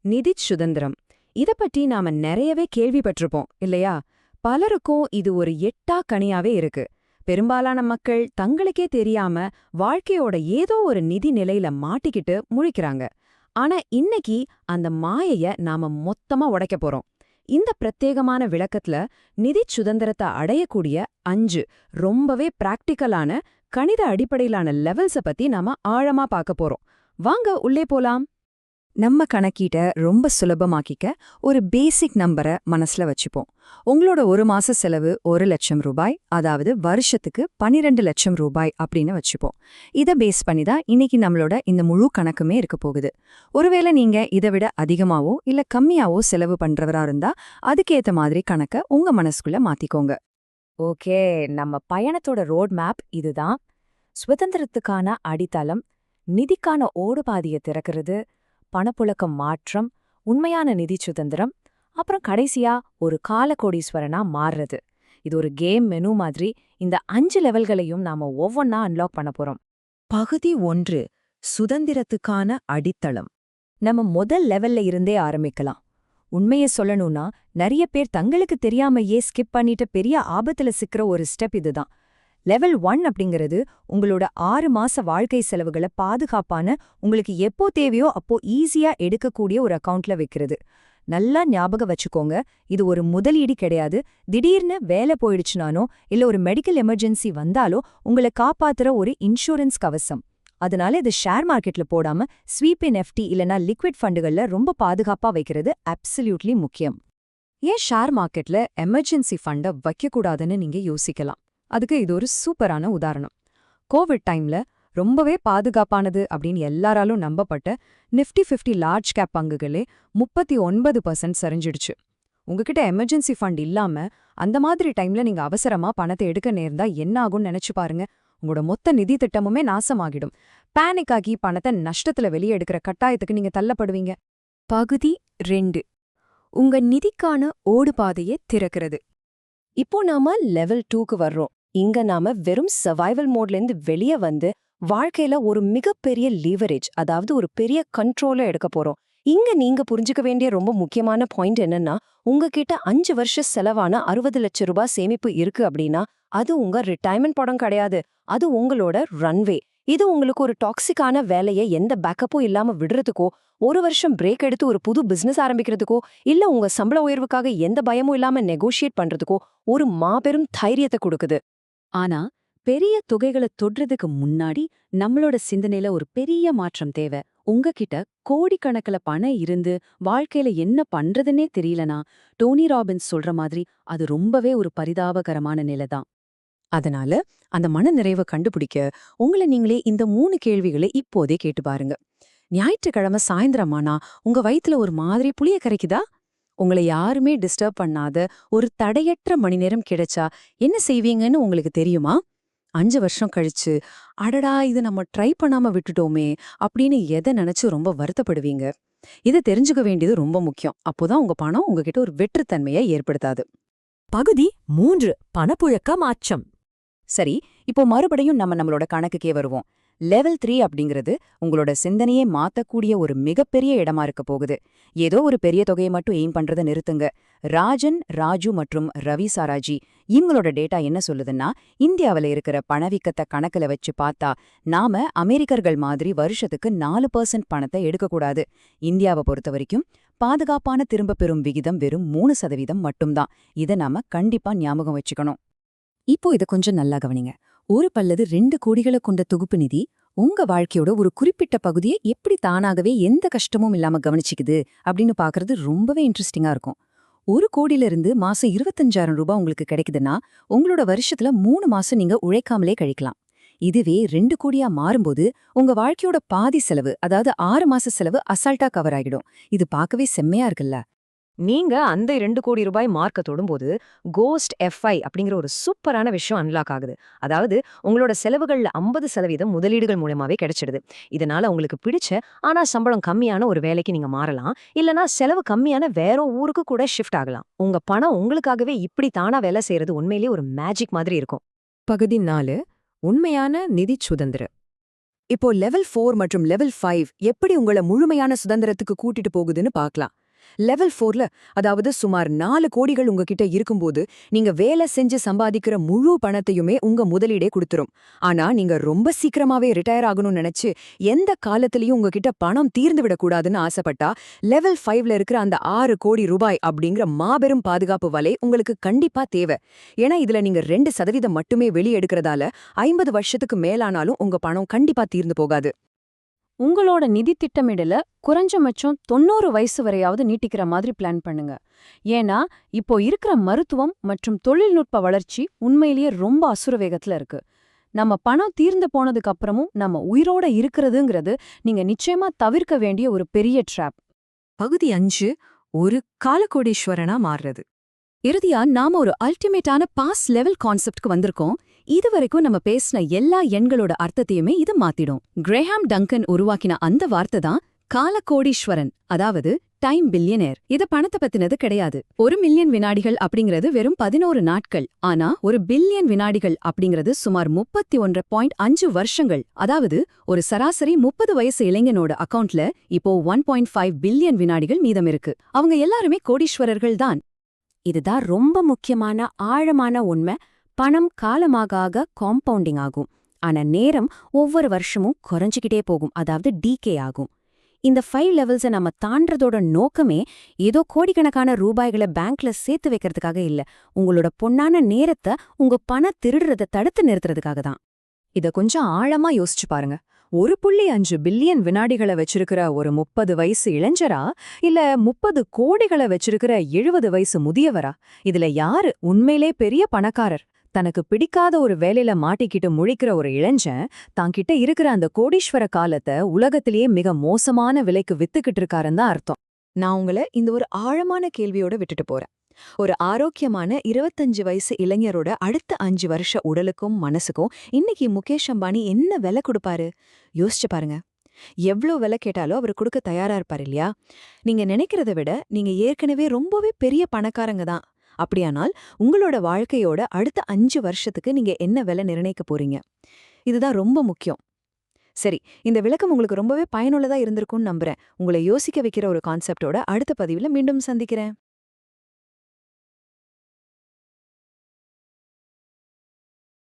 நிதிச் சுதந்திரம். இத பத்தி நாம நிறையவே கேள்விப்பட்டிருப்போம் இல்லையா? பலருக்கும் இது ஒரு எட்டா கனியாவே இருக்கு. பெரும்பாலான மக்கள் தங்களுக்கே தெரியாம வாழ்க்கையோட ஏதோ ஒரு நிதி நிலையில மாட்டிக்கிட்டு முழிக்கிறாங்க. ஆனா இன்னைக்கு அந்த மாயைய நாம மொத்தமா உடைக்க போறோம். இந்த பிரத்யேகமான விளக்கத்துல நிதிச் சுதந்திரத்தை அடையக்கூடிய 5 ரொம்பவே பிராக்டிக்கலான கணித அடிப்படையிலான லெவல்ஸ பத்தி நாம ஆழமா பார்க்க போறோம். வாங்க உள்ளே போலாம். நம்ம கணக்கீட்ட ரொம்ப சுலபமாக்கிக்க ஒரு பேசிக் நம்பரை மனசுல வச்சுப்போம். உங்களோட ஒரு மாச செலவு 1,00,000 ரூபாய், அதாவது வருஷத்துக்கு 12 லட்சம் ரூபாய் அப்படின்னு வச்சுப்போம். இதை பேஸ் பண்ணி தான் இன்னைக்கு நம்மளோட இந்த முழு கணக்குமே இருக்க போகுது. ஒருவேளை நீங்க இதை விட அதிகமாவோ இல்ல கம்மியாவோ செலவு பண்றவரா இருந்தா அதுக்கேத்த மாதிரி கணக்க உங்க மனசுக்குள்ள மாத்திக்கோங்க. ஓகே, நம்ம பயணத்தோட ரோட் மேப் இதுதான். சுதந்திரத்துக்கான அடித்தளம், நிதிக்கான ஓடுபாதியை திறக்கிறது, பணப்புழக்கம் மாற்றம், உண்மையான நிதி சுதந்திரம், அப்புறம் கடைசியா ஒரு காலகோடீஸ்வரனா மாறுறது. இது ஒரு கேம் மெனு மாதிரி. இந்த 5 லெவல்களையும் நாம ஒவ்வொன்னா அன்லாக் பண்ண போறோம். பகுதி 1, சுதந்திரத்துக்கான அடித்தளம். நம்ம முதல் லெவல்ல இருந்தே ஆரம்பிக்கலாம். உண்மையை சொல்லணும்னா நிறைய பேர் தங்களுக்கு தெரியாமையே ஸ்கிப் பண்ணிட்டு பெரிய ஆபத்துல சிக்கிற ஒரு ஸ்டெப் இதுதான். லெவல் 1 அப்படிங்கிறது உங்களோட 6 மாச வாழ்க்கை செலவுகளை பாதுகாப்பான, உங்களுக்கு எப்போ தேவையோ அப்போ ஈஸியா எடுக்கக்கூடிய ஒரு அக்கவுண்ட்ல வைக்கிறது. நல்லா ஞாபகம் வச்சுக்கோங்க, இது ஒரு முதலீடு கிடையாது. திடீர்னு வேலை போயிடுச்சுனானோ இல்ல ஒரு மெடிக்கல் எமர்ஜென்சி வந்தாலோ உங்களை காப்பாத்துற ஒரு இன்சூரன்ஸ் கவசம். அதனால இது ஷேர் மார்க்கெட்ல போடாம ஸ்வீப் இன் எஃப்டி இல்லனா லிக்விட் ஃபண்டுகள்ல ரொம்ப பாதுகாப்பா வைக்கிறது அப்சல்யூட்லி முக்கியம். ஏன் ஷேர் மார்க்கெட்ல எமர்ஜென்சி ஃபண்டை வைக்கக்கூடாதுன்னு நீங்க யோசிக்கலாம். அதுக்கு இது ஒரு சூப்பரான உதாரணம். கோவிட் டைம்ல ரொம்பவே பாதுகாப்பானது அப்படின்னு எல்லாராலும் நம்பப்பட்ட நிஃப்டி 50 லார்ஜ் கேப் பங்குகளே 39% சரிஞ்சிடுச்சு. உங்ககிட்ட எமர்ஜென்சி ஃபண்ட் இல்லாம அந்த மாதிரி டைம்ல நீங்க அவசரமா பணத்தை எடுக்க நேர்ந்தா என்ன ஆகும்னு நினைச்சு பாருங்க. உங்களோட மொத்த நிதி திட்டமுமே நாசமாகிடும். பேனிக் ஆகி பணத்தை நஷ்டத்துல வெளியே எடுக்கிற கட்டாயத்துக்கு நீங்க தள்ளப்படுவீங்க. பகுதி 2, உங்க நிதிக்கான ஓடுபாதையை திறக்கிறது. இப்போ நாம லெவல் 2க்கு வர்றோம். இங்க நாம வெறும் சர்வைவல் மோட்லேருந்து வெளியே வந்து வாழ்க்கையில ஒரு மிகப்பெரிய லீவரேஜ், அதாவது ஒரு பெரிய கண்ட்ரோலை எடுக்க போறோம். இங்க நீங்க புரிஞ்சுக்க வேண்டிய ரொம்ப முக்கியமான பாயிண்ட் என்னன்னா, உங்ககிட்ட 5 வருஷ செலவான 60 லட்சம் ரூபாய் சேமிப்பு இருக்கு அப்படின்னா அது உங்க ரிட்டையர்மெண்ட் படம் கிடையாது. அது உங்களோட ரன்வே. இது உங்களுக்கு ஒரு டாக்ஸிக்கான வேலையை எந்த பேக்கப்பும் இல்லாம விடுறதுக்கோ, ஒரு வருஷம் பிரேக் எடுத்து ஒரு புது பிசினஸ் ஆரம்பிக்கிறதுக்கோ, இல்ல உங்க சம்பள உயர்வுக்காக எந்த பயமும் இல்லாம நெகோஷியேட் பண்றதுக்கோ ஒரு மாபெரும் தைரியத்தை கொடுக்குது. ஆனா பெரிய தொகைகளை தொடுறதுக்கு முன்னாடி நம்மளோட சிந்தனையில ஒரு பெரிய மாற்றம் தேவை. உங்ககிட்ட கோடிக்கணக்கில் பணம் இருந்து வாழ்க்கையில என்ன பண்றதுன்னே தெரியலனா, டோனி ராபின்ஸ் சொல்ற மாதிரி அது ரொம்பவே ஒரு பரிதாபகரமான நிலைதான். அதனால அந்த மன நிறைவை கண்டுபிடிக்க உங்களை நீங்களே இந்த 3 கேள்விகளை இப்போதே கேட்டு பாருங்க. ஞாயிற்றுக்கிழமை சாயந்தரமானா உங்க வயித்துல ஒரு மாதிரி புளிய கரைக்குதா? உங்களை யாருமே டிஸ்டர்ப் பண்ணாத ஒரு தடையற்ற மணி நேரம் கிடைச்சா என்ன செய்வீங்கன்னு உங்களுக்கு தெரியுமா? 5 வருஷம் கழிச்சு, அடடா இது நம்ம ட்ரை பண்ணாம விட்டுட்டோமே அப்படின்னு எதை நினைச்சு ரொம்ப வருத்தப்படுவீங்க? இதை தெரிஞ்சுக்க வேண்டியது ரொம்ப முக்கியம். அப்போதான் உங்க பணம் உங்ககிட்ட ஒரு வெற்றுத்தன்மையை ஏற்படுத்தாது. பகுதி 3, பணப்புழக்க மாற்றம். சரி, இப்போ மறுபடியும் நம்மளோட கணக்குக்கே வருவோம். லெவல் 3 அப்படிங்கிறது உங்களோட சிந்தனையே மாத்தக்கூடிய ஒரு மிகப்பெரிய இடமா இருக்க போகுது. ஏதோ ஒரு பெரிய தொகையை மட்டும் எய்ம் பண்றதை நிறுத்துங்க. ராஜன், ராஜு மற்றும் ரவி சாராஜி இவங்களோட டேட்டா என்ன சொல்லுதுன்னா, இந்தியாவில் இருக்கிற பணவீக்கத்தை கணக்குல வச்சு பார்த்தா நாம அமெரிக்கர்கள் மாதிரி வருஷத்துக்கு 4% பணத்தை எடுக்கக்கூடாது. இந்தியாவை பொறுத்த வரைக்கும் பாதுகாப்பான திரும்ப பெறும் விகிதம் வெறும் 3% மட்டும்தான். இதை நாம கண்டிப்பா ஞாபகம் வச்சுக்கணும். இப்போ இதை கொஞ்சம் நல்லா கவனிங்க. ஒரு பல்லது 2 கோடிகளை கொண்ட தொகுப்பு நிதி உங்க வாழ்க்கையோட ஒரு குறிப்பிட்ட பகுதியை எப்படி தானாகவே எந்த கஷ்டமும் இல்லாம கவனிச்சுக்குது அப்படின்னு பாக்குறது ரொம்பவே இன்ட்ரெஸ்டிங்கா இருக்கும். 1 கோடியிலிருந்து மாசம் 25,000 ரூபாய் உங்களுக்கு கிடைக்குதுன்னா உங்களோட வருஷத்துல 3 மாசம் நீங்க உழைக்காமலே கழிக்கலாம். இதுவே 2 கோடியா மாறும்போது உங்க வாழ்க்கையோட பாதி செலவு, அதாவது 6 மாச செலவு அசால்ட்டா கவர் ஆகிடும். இது பார்க்கவே செம்மையா இருக்குல்ல? நீங்க அந்த 2 கோடி ரூபாய் மார்க்க தொடும்போது கோஸ்ட் எஃப்ஐ அப்படிங்கிற ஒரு சூப்பரான விஷயம் அன்லாக் ஆகுது. அதாவது உங்களோட செலவுகள்ல 50% முதலீடுகள் மூலமாவே கிடைச்சிடுது. இதனால உங்களுக்கு பிடிச்ச ஆனா சம்பளம் கம்மியான ஒரு வேலைக்கு நீங்க மாறலாம். இல்லனா செலவு கம்மியான வேற ஊருக்கு கூட ஷிஃப்ட் ஆகலாம். உங்க பணம் உங்களுக்காகவே இப்படி தானா வேலை செய்யறது உண்மையிலேயே ஒரு மேஜிக் மாதிரி இருக்கும். பகுதி 4, உண்மையான நிதி சுதந்திரம். இப்போ லெவல் 4 மற்றும் லெவல் 5 எப்படி உங்கள முழுமையான சுதந்திரத்துக்கு கூட்டிட்டு போகுதுன்னு பார்க்கலாம். லெவல் 4ல, அதாவது சுமார் 4 கோடிகள் உங்ககிட்ட இருக்கும்போது, நீங்க வேலை செஞ்சு சம்பாதிக்கிற முழு பணத்தையுமே உங்க முதலீடே கொடுத்துரும். ஆனா நீங்க ரொம்ப சீக்கிரமாவே ரிட்டையர் ஆகணும்னு நினைச்சு எந்த காலத்திலயும் உங்ககிட்ட பணம் தீர்ந்து விடக்கூடாதுன்னு ஆசைப்பட்டா, லெவல் 5ல இருக்கிற அந்த 6 கோடி ரூபாய் அப்படிங்கிற மாபெரும் பாதுகாப்பு வலை உங்களுக்கு கண்டிப்பா தேவை. ஏன்னா இதுல நீங்க 2% மட்டுமே வெளியெடுக்கிறதால 50 வருஷத்துக்கு மேலானாலும் உங்க பணம் கண்டிப்பா தீர்ந்து போகாது. உங்களோட நிதி திட்டமிடல குறைஞ்சபட்சம் 90 வயசு வரையாவது நீட்டிக்கிற மாதிரி பிளான் பண்ணுங்க. ஏன்னா இப்போ இருக்கிற மருத்துவம் மற்றும் தொழில்நுட்ப வளர்ச்சி உண்மையிலேயே ரொம்ப அசுர வேகத்துல இருக்கு. நம்ம பணம் தீர்ந்து போனதுக்கு அப்புறமும் நம்ம உயிரோட இருக்கிறதுங்கிறது நீங்க நிச்சயமா தவிர்க்க வேண்டிய ஒரு பெரிய ட்ராப். பகுதி 5, ஒரு காலகோடீஸ்வரனா மாறுறது. இறுதியா நாம ஒரு அல்டிமேட்டான பாஸ் லெவல் கான்செப்ட்க்கு வந்திருக்கோம். இதுவரைக்கும் நம்ம பேசின எல்லா எண்களோட அர்த்தத்தையுமே இது மாத்திடும். கிரேஹாம் டங்கன் உருவாக்கின அந்த வார்த்தை தான் காலகோடீஸ்வரன், அதாவது டைம் பில்லியனர். இத பணத்தை பத்தினது கிடையாது. 1 மில்லியன் வினாடிகள் அப்படிங்கிறது வெறும் 11 நாட்கள். ஆனா 1 பில்லியன் வினாடிகள் அப்படிங்கிறது சுமார் 31.5 வருஷங்கள். அதாவது ஒரு சராசரி 30 வயசு இளைஞனோட அக்கவுண்ட்ல இப்போ 1.5 பில்லியன் வினாடிகள் மீதம் இருக்கு. அவங்க எல்லாருமே கோடீஸ்வரர்கள் தான். இதுதான் ரொம்ப முக்கியமான ஆழமான உண்மை. பணம் காலமாக காம்பவுண்டிங் ஆகும். ஆனா நேரம் ஒவ்வொரு வருஷமும் குறைஞ்சிக்கிட்டே போகும், அதாவது டீகே ஆகும். இந்த 5 லெவல்ஸை நம்ம தாண்டறதோட நோக்கமே ஏதோ கோடிக்கணக்கான ரூபாய்களை பேங்க்ல சேர்த்து வைக்கிறதுக்காக இல்ல. உங்களோட பொன்னான நேரத்தை உங்க பண திருடுறத தடுத்து நிறுத்துறதுக்காக தான். இத கொஞ்சம் ஆழமா யோசிச்சு பாருங்க. 1.5 பில்லியன் வினாடிகளை வச்சிருக்கிற ஒரு 30 வயசு இளைஞரா, இல்ல 30 கோடிகளை வச்சிருக்கிற 70 வயசு முதியவரா? இதுல யாரு உண்மையிலே பெரிய பணக்காரர்? தனக்கு பிடிக்காத ஒரு வேலையில மாட்டிக்கிட்டு முழிக்கிற ஒரு இளைஞன் தான்கிட்ட இருக்கிற அந்த கோடீஸ்வர காலத்தை உலகத்திலேயே மிக மோசமான விலைக்கு வித்துக்கிட்டு இருக்காருன்னு தான் அர்த்தம். நான் உங்களை இந்த ஒரு ஆழமான கேள்வியோட விட்டுட்டு போறேன். ஒரு ஆரோக்கியமான 25 வயசு இளைஞரோட அடுத்த 5 வருஷ உடலுக்கும் மனசுக்கும் இன்னைக்கு முகேஷ் அம்பானி என்ன விலை கொடுப்பாரு? யோசிச்சு பாருங்க. எவ்ளோ விலை கேட்டாலும் அவர் கொடுக்க தயாரா இருப்பார் இல்லையா? நீங்க நினைக்கிறத விட நீங்க ஏற்கனவே ரொம்பவே பெரிய பணக்காரங்க தான். அப்படியானால் உங்களோட வாழ்க்கையோட அடுத்த 5 வருஷத்துக்கு நீங்க என்ன விலை நிர்ணயிக்க போறீங்க? இதுதான் ரொம்ப முக்கியம். சரி, இந்த விளக்கம் உங்களுக்கு ரொம்பவே பயனுள்ளதா இருந்திருக்கும்னு நம்புறேன். உங்களை யோசிக்க வைக்கிற ஒரு கான்செப்டோட அடுத்த பதிவுல மீண்டும் சந்திக்கிறேன்.